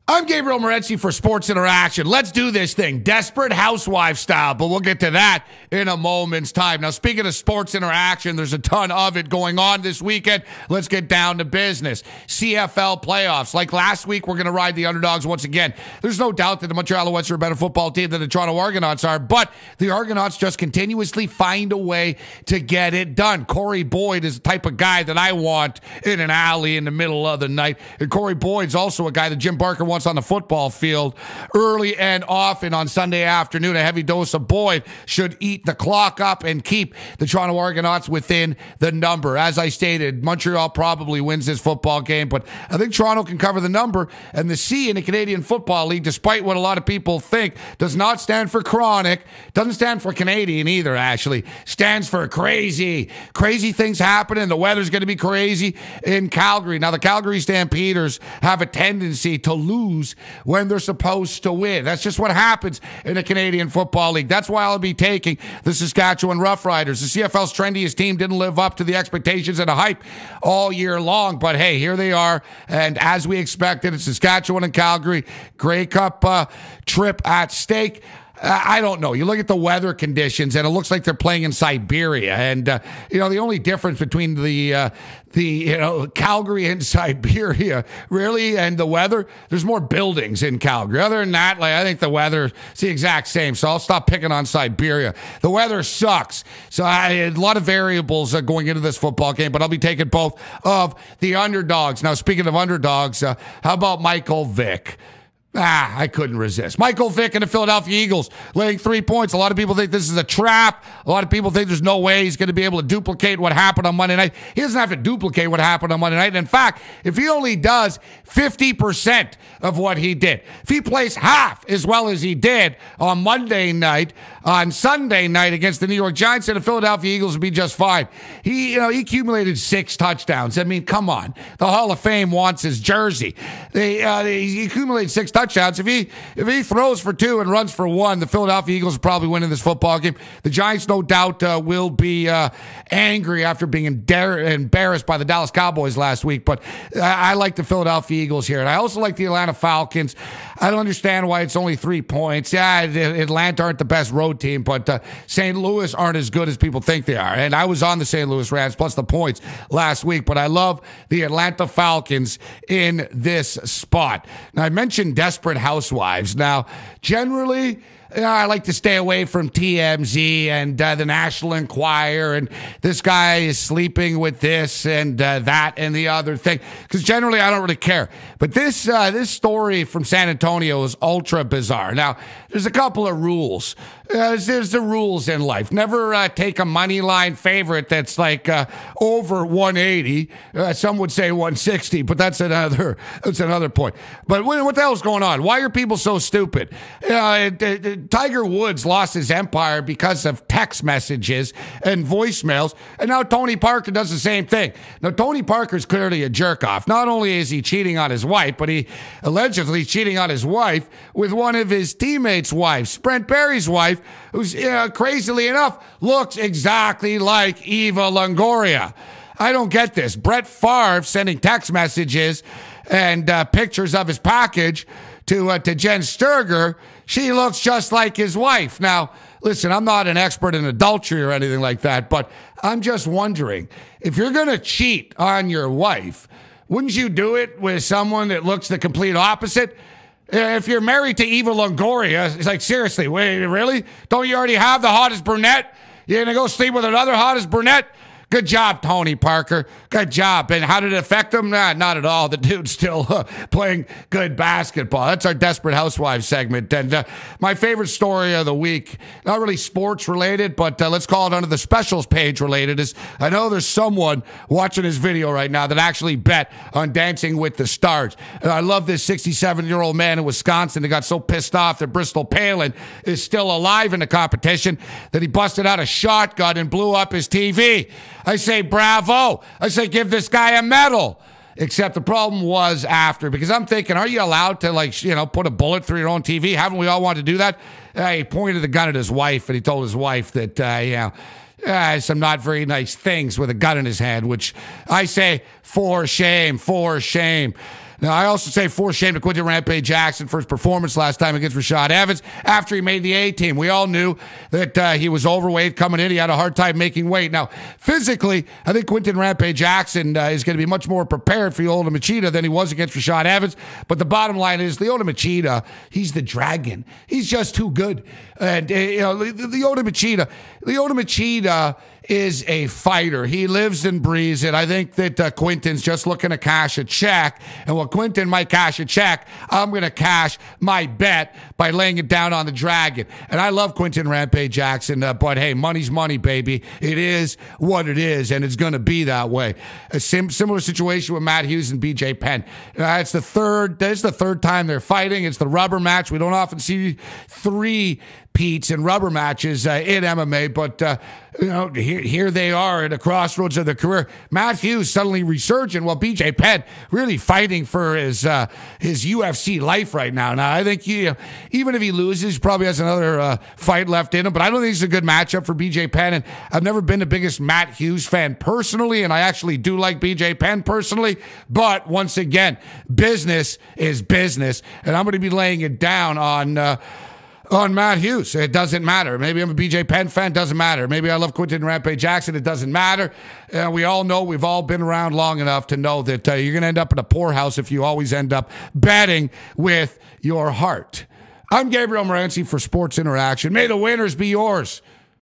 I'm Gabriel Morency for Sports Interaction. Let's do this thing, Desperate Housewives style, but we'll get to that in a moment's time. Now, speaking of Sports Interaction, there's a ton of it going on this weekend. Let's get down to business. CFL playoffs. Like last week, we're going to ride the underdogs once again. There's no doubt that the Montreal Alouettes are a better football team than the Toronto Argonauts are, but the Argonauts just continuously find a way to get it done. Corey Boyd is the type of guy that I want in an alley in the middle of the night. And Corey Boyd's also a guy that Jim Barker wants on the football field early and often on Sunday afternoon. A heavy dose of Boyd should eat the clock up and keep the Toronto Argonauts within the number. As I stated, Montreal probably wins this football game, but I think Toronto can cover the number. And the C in the Canadian Football League, despite what a lot of people think, does not stand for chronic, doesn't stand for Canadian either, actually. Stands for crazy. Crazy things happening. The weather's going to be crazy in Calgary. Now, the Calgary Stampeders have a tendency to lose when they're supposed to win. That's just what happens in the Canadian Football League. That's why I'll be taking the Saskatchewan Roughriders. The CFL's trendiest team didn't live up to the expectations and the hype all year long, but hey, here they are, and as we expected, it's Saskatchewan and Calgary. Grey Cup trip at stake. I don't know. You look at the weather conditions, and it looks like they're playing in Siberia. And the only difference between the Calgary and Siberia, really, and the weather, there's more buildings in Calgary. Other than that, I think the weather is the exact same. So I'll stop picking on Siberia. The weather sucks. So a lot of variables going into this football game, but I'll be taking both of the underdogs. Now, speaking of underdogs, how about Michael Vick? I couldn't resist. Michael Vick and the Philadelphia Eagles laying 3 points. A lot of people think this is a trap. A lot of people think there's no way he's going to be able to duplicate what happened on Monday night. He doesn't have to duplicate what happened on Monday night. And in fact, if he only does 50% of what he did, if he plays half as well as he did on Monday night, on Sunday night against the New York Giants, and the Philadelphia Eagles would be just fine. He accumulated 6 touchdowns. I mean, come on. The Hall of Fame wants his jersey. He accumulated 6 touchdowns. If he throws for 2 and runs for 1, the Philadelphia Eagles are probably winning this football game. The Giants, no doubt, will be angry after being embarrassed by the Dallas Cowboys last week. But I like the Philadelphia Eagles here. And I also like the Atlanta Falcons. I don't understand why it's only 3 points. Yeah, Atlanta aren't the best road team, but St. Louis aren't as good as people think they are. And I was on the St. Louis Rams plus the points last week, but I love the Atlanta Falcons in this spot. Now, I mentioned Desperate Housewives. Now, generally, I like to stay away from TMZ and the National Enquirer, and this guy is sleeping with this and that and the other thing, because generally I don't really care. But this story from San Antonio is ultra bizarre. Now, there's a couple of rules. There's the rules in life. Never take a money line favorite that's like over 180. Some would say 160, but that's another point. But what the hell's going on? Why are people so stupid? Tiger Woods lost his empire because of text messages and voicemails, and now Tony Parker does the same thing. Now, Tony Parker's clearly a jerk-off. Not only is he cheating on his wife, but he allegedly cheating on his wife with one of his teammates' wives, Brent Barry's wife, who's, crazily enough, looks exactly like Eva Longoria. I don't get this. Brett Favre sending text messages and pictures of his package to Jen Sturger. She looks just like his wife. Now, listen, I'm not an expert in adultery or anything like that, but I'm just wondering, if you're going to cheat on your wife, wouldn't you do it with someone that looks the complete opposite? If you're married to Eva Longoria, it's like, seriously, wait, really? Don't you already have the hottest brunette? You're going to go sleep with another hottest brunette? Good job, Tony Parker. Good job. And how did it affect him? Nah, not at all. The dude's still playing good basketball. That's our Desperate Housewives segment. And my favorite story of the week, not really sports related, but let's call it under the specials page related, is I know there's someone watching this video right now that actually bet on Dancing with the Stars. And I love this 67-year-old man in Wisconsin that got so pissed off that Bristol Palin is still alive in the competition that he busted out a shotgun and blew up his TV. I say bravo. I say give this guy a medal. Except the problem was after, because I'm thinking, are you allowed to put a bullet through your own TV? Haven't we all wanted to do that? He pointed the gun at his wife, and he told his wife that some not very nice things with a gun in his hand, which I say for shame, for shame. Now, I also say for shame to Quinton Rampage Jackson for his performance last time against Rashad Evans after he made the A-team. We all knew that he was overweight coming in. He had a hard time making weight. Now, physically, I think Quinton Rampage Jackson is going to be much more prepared for Lyoto Machida than he was against Rashad Evans. But the bottom line is, Lyoto Machida, he's the dragon. He's just too good. And, Lyoto Machida is a fighter. He lives and breathes it. I think that Quinton's just looking to cash a check. And while Quinton might cash a check, I'm going to cash my bet by laying it down on the Dragon. And I love Quinton Rampage Jackson, but hey, money's money, baby. It is what it is, and it's going to be that way. A similar situation with Matt Hughes and BJ Penn. It's the third time they're fighting. It's the rubber match. We don't often see three Pete's and rubber matches in MMA, but here they are at a crossroads of their career. Matt Hughes suddenly resurgent, while BJ Penn really fighting for his UFC life right now. Now, I think even if he loses, he probably has another fight left in him, but I don't think it's a good matchup for BJ Penn, and I've never been the biggest Matt Hughes fan personally, and I actually do like BJ Penn personally, but once again, business is business, and I'm going to be laying it down on Matt Hughes. It doesn't matter. Maybe I'm a BJ Penn fan. Doesn't matter. Maybe I love Quinton Rampage Jackson. It doesn't matter. We all know, we've all been around long enough to know that you're going to end up in a poorhouse if you always end up betting with your heart. I'm Gabriel Morency for Sports Interaction. May the winners be yours.